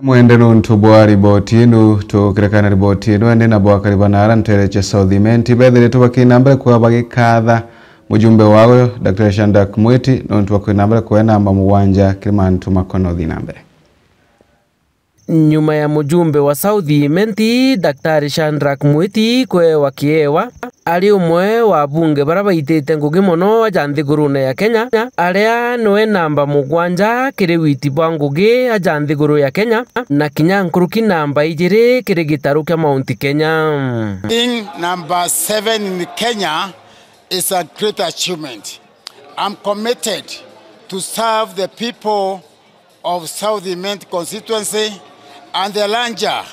Mwende nuntubwa riboti inu tukirekana riboti inu ende na bwakari banara ntereche Southimenti bedhile tubakinambele kwa bagikatha mujumbe wawe Dr. Shandak Mwiti nuntu wakinambele kuena amba muwanja Kilimantu makono dhinambele. Nyuma ya mujumbe wa Southimenti Dr. Shandak Mwiti kwe wakiewa ali umwe wa bunge baraba itete ngugi mono ajanthigurune ya Kenya aria noe namba mugwanja kiri witi bwa ngugi ajanthiguru ya Kenya na kinya nkuruki namba ijiri kiri gitaru kia Mount Kenya. Being number 7 in Kenya is a great achievement. I'm committed to serve the people of Southimenti constituency and the Lanja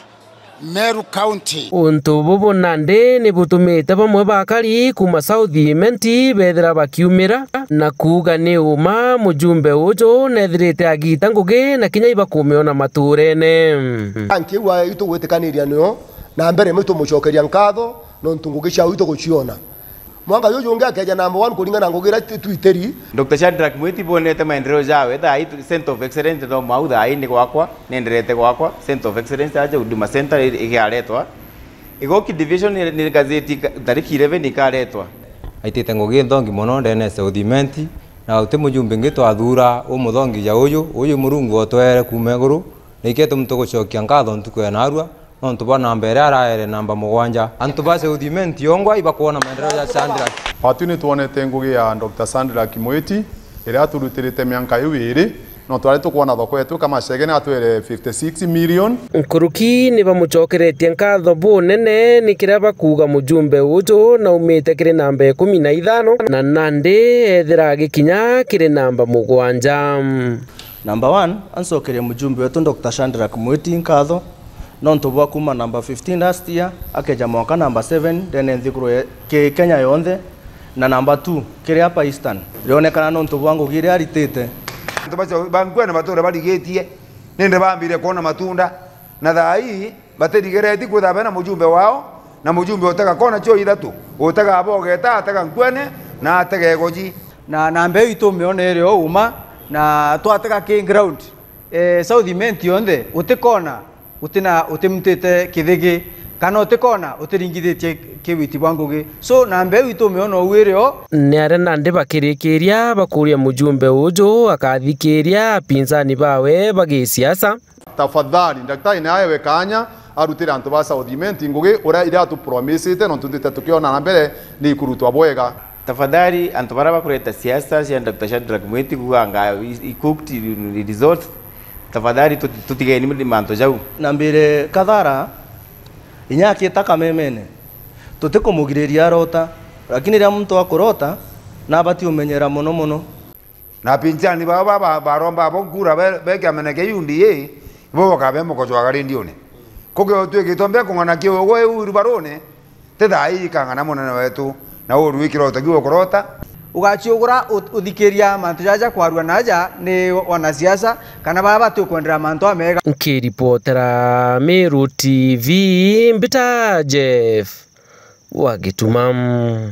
Meru County. Untu bubu nande ni butumite bamwe bakari kuma Southimenti bethira bakiumira na kuga ni uma mujumbe ujo nethirite agita ngugi na kinya ibakumiona maturene. Ankiwa ito gwetekaniria nyo na mbere mwitu mucokeria nkatho no ntungugi cia ito guciona. Mwanga yoyo ngia keja number 1 kulingana ngugira twiteri. Dr. Shandak Mwiti bonete maendeleo jawe tha Center of Excellence ndo maudha ini gwakwa nenderete gwakwa Center of Excellence aje Huduma Center igiaretwa igoki division ni gazeti tariki 11 ikaretwa aitete ngugi ndongi mono ndene Southimenti na uti mujumbe ngitwa athura umuthongi ja uyu murungu otwere kumeguru nikete mtugucokia nkatho ntuko ya narua no ntubana mbere araere namba mugwanja antu ba Southimenti yongwa ibakuona maendeleo ya Shandak. Patuni tuonete ngugi ya Dr. Shandak Mwiti ira turutirite mianka iwiri no twari tukuona thoko yetu kama shegene atwere 56 million. Nkuruki ni bamucokeretie nkatho bunene ni kira bakuga mujumbe ujo na umite kiri namba 15 na nandi ethira gikinya kiri namba mugwanja. Number 1 ansokere mujumbe wetu Dr. Shandak Mwiti nkatho no ntubwa kuma number 15 last year akeja mwaka number 7 then nthikuru ke Kenya yonthe na number 2 kiri hapa Eastern rionekana no ntubwa ngugire aritete ntubacho bangwena batora baligetie nende bambire kuona matunda na thai baterigereti kuthabe na mujumbe wao na mujumbe otaka kona cho ithatu otaka abogeta ataka nkwene na ataka egoji na nambe itu mione rio uma na twataka king ground Southimenti yonthe utikona utimtete kithigi kana utikona utiringithitie kiwiti bwangugi so nambe witu meono wirio nare nande bakirikiria bakuria mujumbe ujo akathikiria apinzani bawe bagisiasa. Tafadhali daktari naye wekanya arutira antu ba Southimenti ngugi ura ira tu promisete no tundite tukiona na mbere ni kurutwa bwega. Tafadhali antu baraba kureta siasa cia Dr. Shandak Mwiti kuganga ikukt result tafadhali tutigeni manto jau nambire kathara inyaki takamemene tutikumugireria rota lakini ria muntu akurota na bati umenyera muno na pinchani baba baromba bongura beke ameneke yundi ye bo kabe mukojwa gari ndione koge otwe gitombe kungana kiwo we uru barone tethai kangana munene wetu na uru wikirota kiwo kurota ugachiugura uthikiria mantu jaja kwarua naja ni wanasiasa kana baba tu kwendera mantu amega. Nkiripotera Meru TV Mbita Jeff Wagitumam.